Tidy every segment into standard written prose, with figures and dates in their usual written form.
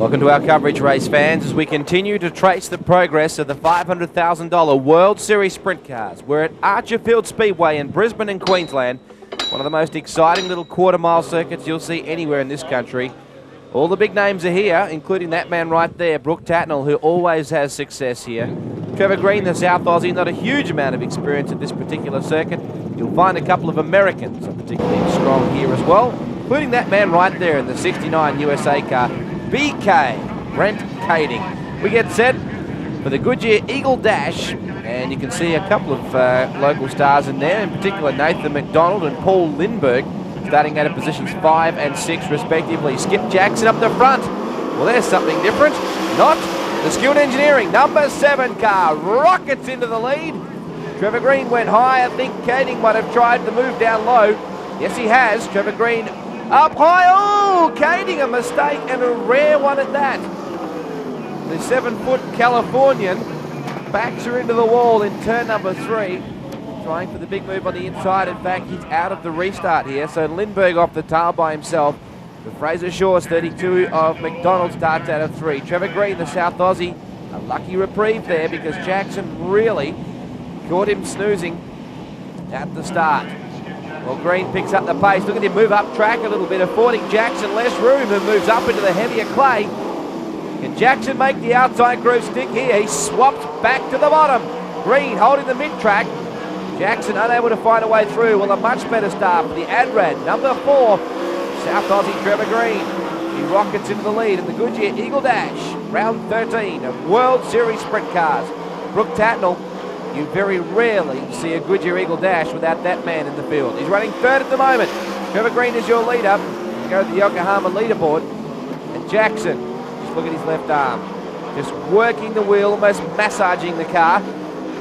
Welcome to our coverage, race fans, as we continue to trace the progress of the $500,000 World Series Sprint Cars. We're at Archerfield Speedway in Brisbane in Queensland, one of the most exciting little quarter-mile circuits you'll see anywhere in this country. All the big names are here, including that man right there, Brooke Tatnall, who always has success here. Trevor Green, the South Aussie, not a huge amount of experience at this particular circuit. You'll find a couple of Americans are particularly strong here as well, including that man right there in the 69 USA car, BK, Brent Kading. We get set for the Goodyear Eagle Dash, and you can see a couple of local stars in there, in particular Nathan McDonald and Paul Lindbergh, starting out of positions 5 and 6 respectively. Skip Jackson up the front. Well, there's something different. Not the Skilled Engineering number 7 car rockets into the lead. Trevor Green went high. I think Kading might have tried to move down low. Yes, he has. Trevor Green up high. Oh, Kading, a mistake, and a rare one at that. The 7-foot Californian backs her into the wall in turn number 3. Trying for the big move on the inside. In fact, he's out of the restart here. So Lindbergh off the tail by himself. With Fraser Shaw's 32 of McDonald starts out of 3. Trevor Green, the South Aussie, a lucky reprieve there because Jackson really caught him snoozing at the start. Well, Green picks up the pace. Look at him move up track a little bit, affording Jackson less room, who moves up into the heavier clay. Can Jackson make the outside groove stick here? He swaps back to the bottom. Green holding the mid-track. Jackson unable to find a way through. Well, a much better start for the Adrad, number 4, South Aussie Trevor Green. He rockets into the lead in the Goodyear Eagle Dash, round 13 of World Series Sprint Cars. Brooke Tatnall, you very rarely see a Goodyear Eagle Dash without that man in the field. He's running 3rd at the moment. Trevor Green is your leader. You go to the Yokohama leaderboard. And Jackson, just look at his left arm, just working the wheel, almost massaging the car.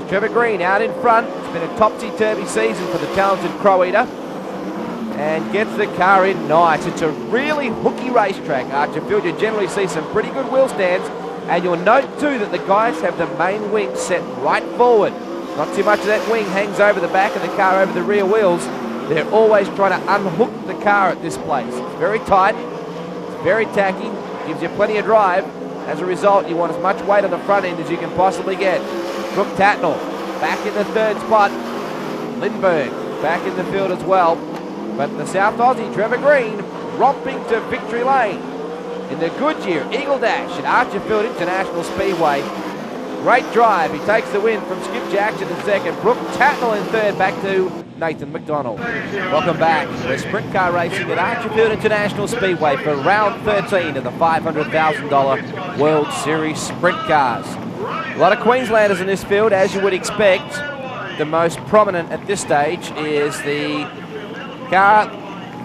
Trevor Green out in front. It's been a topsy-turvy season for the talented Crow Eater. And gets the car in nice. It's a really hooky racetrack, Archerfield. You generally see some pretty good wheel stands. And you'll note too that the guys have the main wing set right forward. Not too much of that wing hangs over the back of the car over the rear wheels. They're always trying to unhook the car at this place. It's very tight, it's very tacky, gives you plenty of drive. As a result, you want as much weight on the front end as you can possibly get. Brooke Tatnall back in the 3rd spot. Lindbergh back in the field as well. But the South Aussie, Trevor Green, romping to victory lane in the Goodyear Eagle Dash at Archerfield International Speedway. Great drive. He takes the win from Skip Jackson in 2nd. Brooke Tatnall in 3rd, back to Nathan McDonald. Welcome back. We're sprint car racing at Archerfield International Speedway for round 13 of the $500,000 World Series Sprint Cars. A lot of Queenslanders in this field, as you would expect. The most prominent at this stage is the car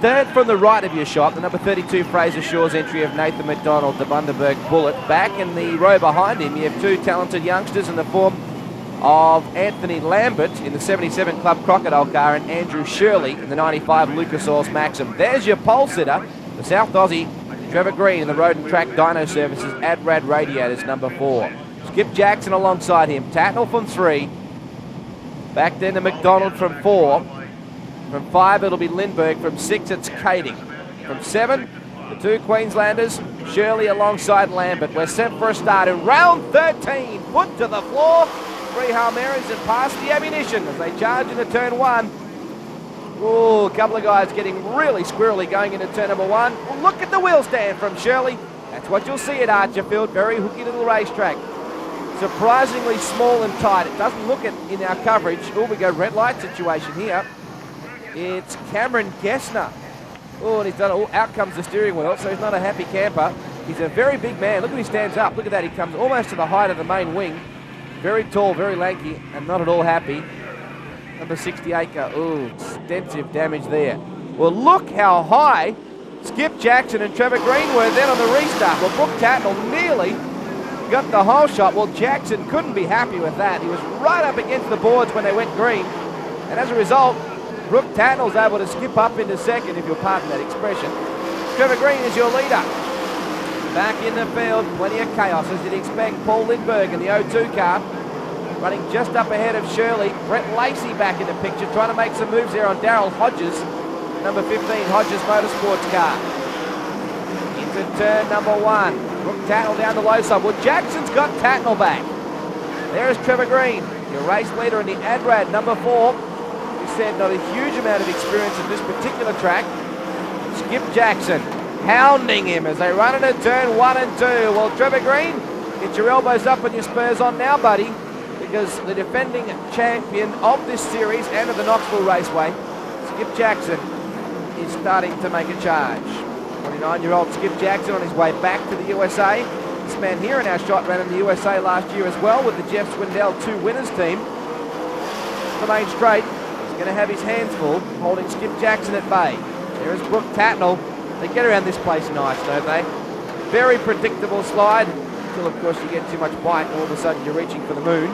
3rd from the right of your shot, the number 32 Fraser Shaw's entry of Nathan McDonald, the Bundaberg Bullet. Back in the row behind him, you have 2 talented youngsters in the form of Anthony Lambert in the 77 Club Crocodile car and Andrew Shirley in the 95 Lucas Oils Maxim. There's your pole sitter, the South Aussie Trevor Green in the Road and Track Dyno Services Adrad Radiators, number 4. Skip Jackson alongside him. Tatnall from 3. Back then to McDonald from 4. From 5, it'll be Lindbergh. From 6, it's Kading. From 7, the 2 Queenslanders, Shirley alongside Lambert. We're set for a start in round 13. Foot to the floor. 3 Hail Marys and past the ammunition as they charge into turn 1. Ooh, a couple of guys getting really squirrely going into turn number 1. Well, look at the wheel stand from Shirley. That's what you'll see at Archerfield. Very hooky little racetrack. Surprisingly small and tight. It doesn't look it in our coverage. Oh, we go red light situation here. It's Cameron Gessner. Oh, and he's done. Oh, out comes the steering wheel, so he's not a happy camper. He's a very big man. Look at he stands up. Look at that. He comes almost to the height of the main wing. Very tall, very lanky, and not at all happy. Number 68. Oh, extensive damage there. Well, look how high Skip Jackson and Trevor Green were then on the restart. Well, Brooke Tatnall nearly got the whole shot. Well, Jackson couldn't be happy with that. He was right up against the boards when they went green. And as a result, Brooke Tatnall's able to skip up into 2nd, if you'll pardon that expression. Trevor Green is your leader. Back in the field, plenty of chaos as you'd expect. Paul Lindbergh in the O2 car, running just up ahead of Shirley. Brett Lacey back in the picture, trying to make some moves there on Daryl Hodges. Number 15, Hodges Motorsports car. Into turn number 1. Brooke Tatnall down the low side. Well, Jackson's got Tatnall back. There's Trevor Green, your race leader in the Adrad, number 4. He said not a huge amount of experience at this particular track. Skip Jackson hounding him as they run into turn 1 and 2. Well, Trevor Green, get your elbows up and your spurs on now, buddy, because the defending champion of this series and of the Knoxville Raceway, Skip Jackson, is starting to make a charge. 29-year-old Skip Jackson on his way back to the USA. This man here in our shot ran in the USA last year as well with the Jeff Swindell 2 winners team. The main straight, he's going to have his hands full holding Skip Jackson at bay. There is Brooke Tatnall. They get around this place nice, don't they? Very predictable slide until, of course, you get too much bite and all of a sudden you're reaching for the moon.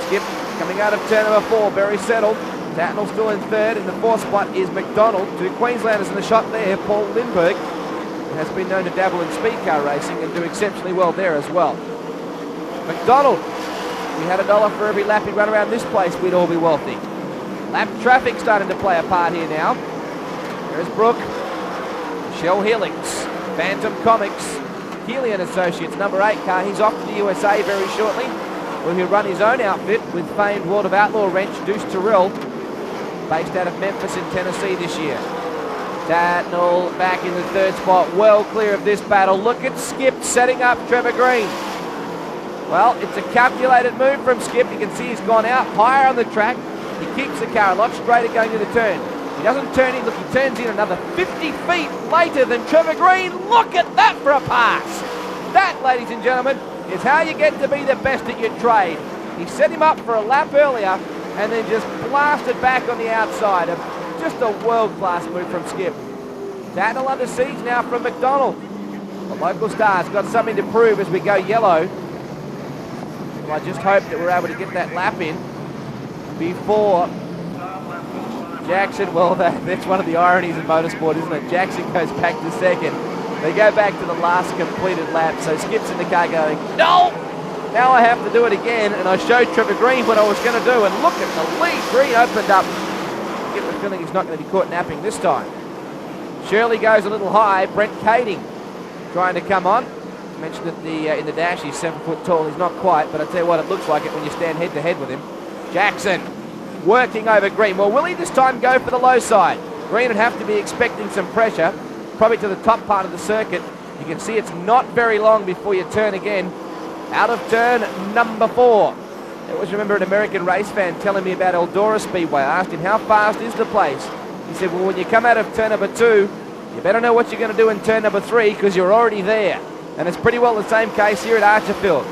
Skip coming out of turn number 4, very settled. Tatnall still in third. In the 4th spot is McDonald. 2 Queenslanders in the shot there. Paul Lindbergh, who has been known to dabble in speed car racing and do exceptionally well there as well. McDonald, we had $1 for every lap he'd run around this place, we'd all be wealthy. Lap traffic starting to play a part here now. There's Brooke. Michelle Helix, Phantom Comics, Healy and Associates, number 8 car. He's off to the USA very shortly, where he'll run his own outfit with famed World of Outlaw wrench Deuce Terrell, based out of Memphis in Tennessee this year. Tatnall back in the 3rd spot, well clear of this battle. Look at Skip setting up Trevor Green. Well, it's a calculated move from Skip. You can see he's gone out higher on the track. He keeps the car a lot straighter going to the turn. He doesn't turn in, look, he turns in another 50 feet later than Trevor Green. Look at that for a pass. That, ladies and gentlemen, is how you get to be the best at your trade. He set him up for a lap earlier and then just blasted back on the outside. Just a world-class move from Skip. Tatnall under siege now from McDonald. The local star's got something to prove as we go yellow. Well, I just hope that we're able to get that lap in before Jackson. Well, that's one of the ironies in motorsport, isn't it? Jackson goes back to second. They go back to the last completed lap. So Skip's in the car going, no! Now I have to do it again. And I showed Trevor Green what I was going to do. And look at the lead. Green opened up. I get the feeling he's not going to be caught napping this time. Shirley goes a little high. Brent Kading trying to come on. I mentioned that in the dash he's 7 foot tall. He's not quite, but I tell you what, it looks like it when you stand head to head with him. Jackson working over Green. Well, will he this time go for the low side? Green would have to be expecting some pressure, probably to the top part of the circuit. You can see it's not very long before you turn again. Out of turn number 4. I always remember an American race fan telling me about Eldora Speedway. I asked him, how fast is the place? He said, well, when you come out of turn number 2, you better know what you're going to do in turn number 3 because you're already there. And it's pretty well the same case here at Archerfield.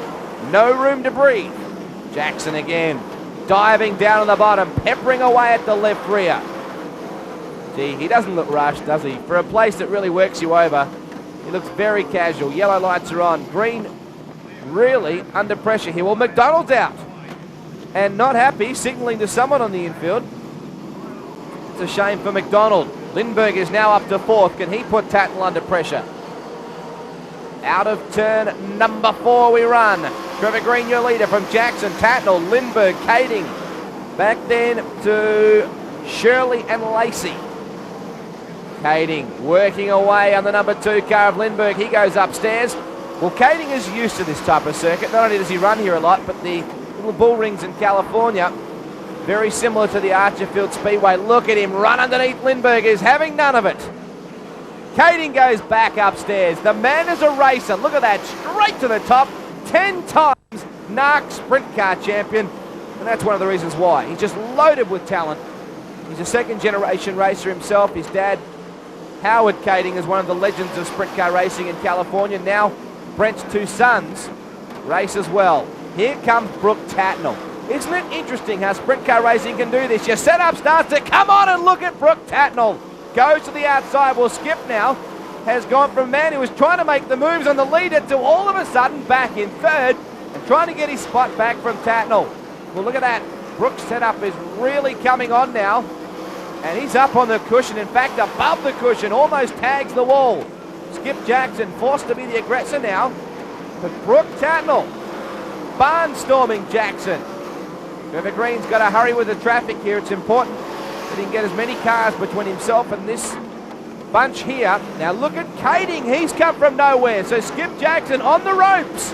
No room to breathe. Jackson again, diving down on the bottom, peppering away at the left rear. Gee, he doesn't look rushed, does he? For a place that really works you over, he looks very casual. Yellow lights are on. Green really under pressure here. Well, McDonald's out and not happy, signaling to someone on the infield. It's a shame for McDonald. Lindbergh is now up to 4th. Can he put Tatnall under pressure? Out of turn number 4 we run. Trevor Green, your leader, from Jackson, Tatnall, Lindbergh, Kading. Back then to Shirley and Lacey. Kading working away on the number 2 car of Lindbergh. He goes upstairs. Well, Kading is used to this type of circuit. Not only does he run here a lot, but the little bull rings in California, very similar to the Archerfield Speedway. Look at him run underneath Lindbergh. He's having none of it. Kading goes back upstairs. The man is a racer. Look at that, straight to the top. 10 times NARC Sprint Car champion, and that's one of the reasons why. He's just loaded with talent. He's a 2nd generation racer himself. His dad, Howard Kading, is one of the legends of sprint car racing in California. Now Brent's 2 sons race as well. Here comes Brooke Tatnall. Isn't it interesting how sprint car racing can do this? Your setup starts to come on, and look at Brooke Tatnall. Goes to the outside. Well, Skip now has gone from a man who was trying to make the moves on the leader to all of a sudden back in 3rd and trying to get his spot back from Tatnall. Well, look at that. Brooke's setup is really coming on now, and he's up on the cushion. In fact, above the cushion, almost tags the wall. Skip Jackson forced to be the aggressor now, but Brooke Tatnall barnstorming Jackson. Trevor Green's got to hurry with the traffic here. It's important that he can get as many cars between himself and this bunch here. Now look at Kading. He's come from nowhere. So Skip Jackson on the ropes.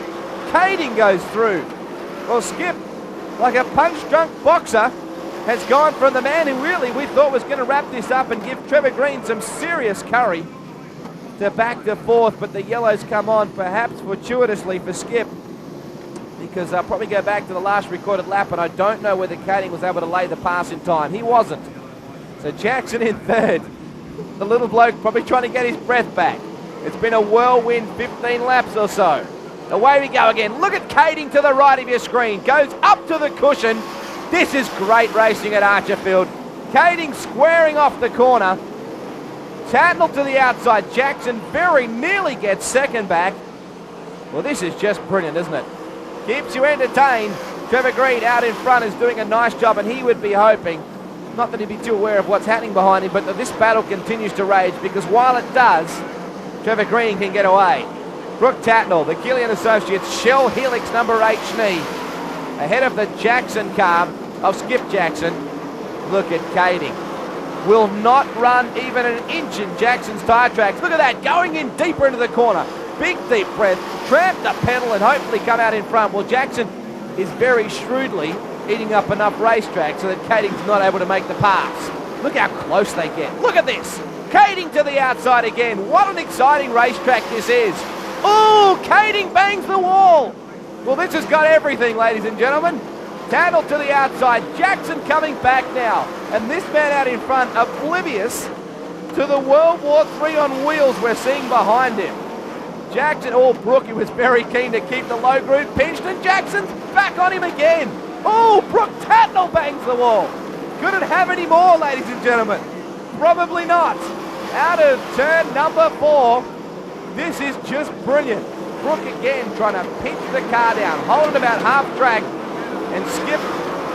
Kading goes through. Well, Skip, like a punch-drunk boxer, has gone from the man who really we thought was going to wrap this up and give Trevor Green some serious curry to back to fourth, but the yellows come on, perhaps fortuitously for Skip, because I'll probably go back to the last recorded lap, and I don't know whether Kading was able to lay the pass in time. He wasn't. So Jackson in third. The little bloke probably trying to get his breath back. It's been a whirlwind 15 laps or so. Away we go again. Look at Kading to the right of your screen. Goes up to the cushion. This is great racing at Archerfield. Kading squaring off the corner. Tatnall to the outside. Jackson very nearly gets second back. Well, this is just brilliant, isn't it? Keeps you entertained. Trevor Green out in front is doing a nice job, and he would be hoping, not that he'd be too aware of what's happening behind him, but that this battle continues to rage, because while it does, Trevor Green can get away. Brooke Tatnall, the Gillian Associates, Shell Helix number 8 Schnee, ahead of the Jackson car of Skip Jackson. Look at Kading. Will not run even an inch in Jackson's tyre tracks. Look at that, going in deeper into the corner. Big deep breath, tramp the pedal and hopefully come out in front. Well, Jackson is very shrewdly eating up enough racetrack so that Kading's not able to make the pass. Look how close they get. Look at this. Kading to the outside again. What an exciting racetrack this is. Oh, Kading bangs the wall. Well, this has got everything, ladies and gentlemen. Tatnall to the outside. Jackson coming back now. And this man out in front, oblivious to the World War III on wheels we're seeing behind him. Jackson, Brooke, who was very keen to keep the low groove pinched, and Jackson's back on him again. Oh, Brooke Tatnall bangs the wall. Could it have any more, ladies and gentlemen? Probably not. Out of turn number 4. This is just brilliant. Brooke again trying to pinch the car down, holding about half track, and Skip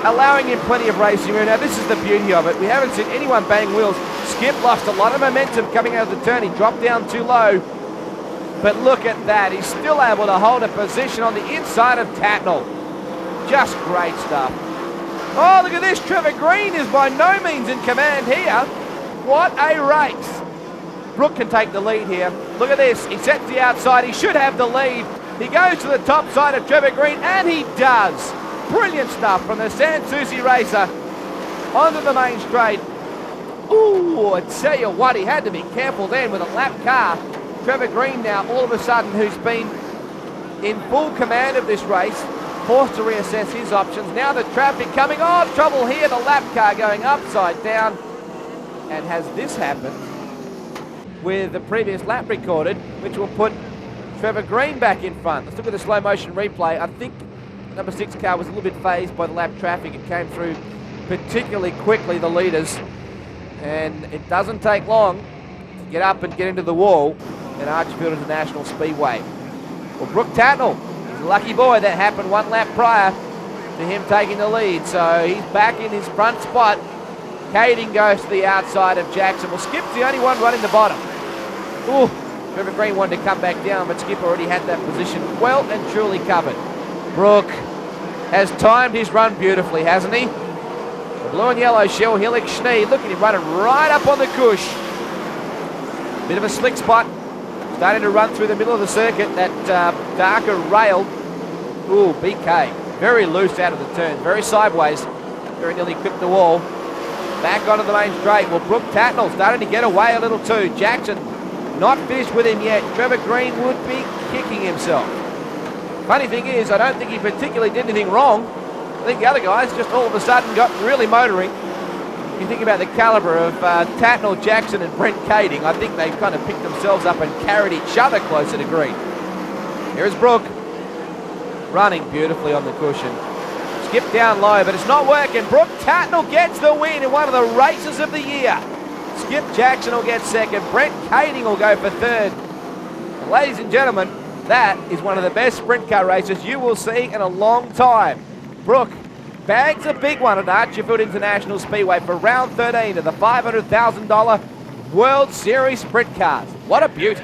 allowing him plenty of racing room. Now this is the beauty of it. We haven't seen anyone bang wheels. Skip lost a lot of momentum coming out of the turn. He dropped down too low. But look at that. He's still able to hold a position on the inside of Tatnall. Just great stuff. Oh, look at this. Trevor Green is by no means in command here. What a race. Brooke can take the lead here. Look at this. He sets the outside. He should have the lead. He goes to the top side of Trevor Green, and he does. Brilliant stuff from the Sans Souci racer onto the main straight. Ooh, I tell you what, he had to be careful then with a lap car. Trevor Green now, all of a sudden, who's been in full command of this race, forced to reassess his options. Now the traffic coming. Oh, trouble here. The lap car going upside down. And has this happened with the previous lap recorded, which will put Trevor Green back in front. Let's look at the slow motion replay. I think number 6 car was a little bit phased by the lap traffic. It came through particularly quickly, the leaders. And it doesn't take long to get up and get into the wall at Archerfield International Speedway. Well, Brooke Tatnall, he's a lucky boy. That happened one lap prior to him taking the lead. So he's back in his front spot. Kading goes to the outside of Jackson. Well, Skip's the only one running the bottom. Ooh, Trevor Green wanted to come back down, but Skip already had that position well and truly covered. Brooke has timed his run beautifully, hasn't he? The blue and yellow Shell Helix Schnee. Look at him running right up on the cush. Bit of a slick spot. Starting to run through the middle of the circuit, that darker rail. Ooh, BK. Very loose out of the turn, very sideways. Very nearly clipped the wall. Back onto the main straight. Well, Brooke Tatnall starting to get away a little too. Jackson not finished with him yet. Trevor Green would be kicking himself. Funny thing is, I don't think he particularly did anything wrong. I think the other guys just all of a sudden got really motoring. You think about the calibre of Tatnall, Jackson and Brent Kading, I think they kind of picked themselves up and carried each other closer to green. Here's Brooke, running beautifully on the cushion. Skip down low, but it's not working. Brooke Tatnall gets the win in one of the races of the year. Skip Jackson will get second. Brent Kading will go for third. And ladies and gentlemen, that is one of the best sprint car races you will see in a long time. Brooke bags a big one at Archerfield International Speedway for round 13 of the $500,000 World Series Sprint Cars. What a beauty.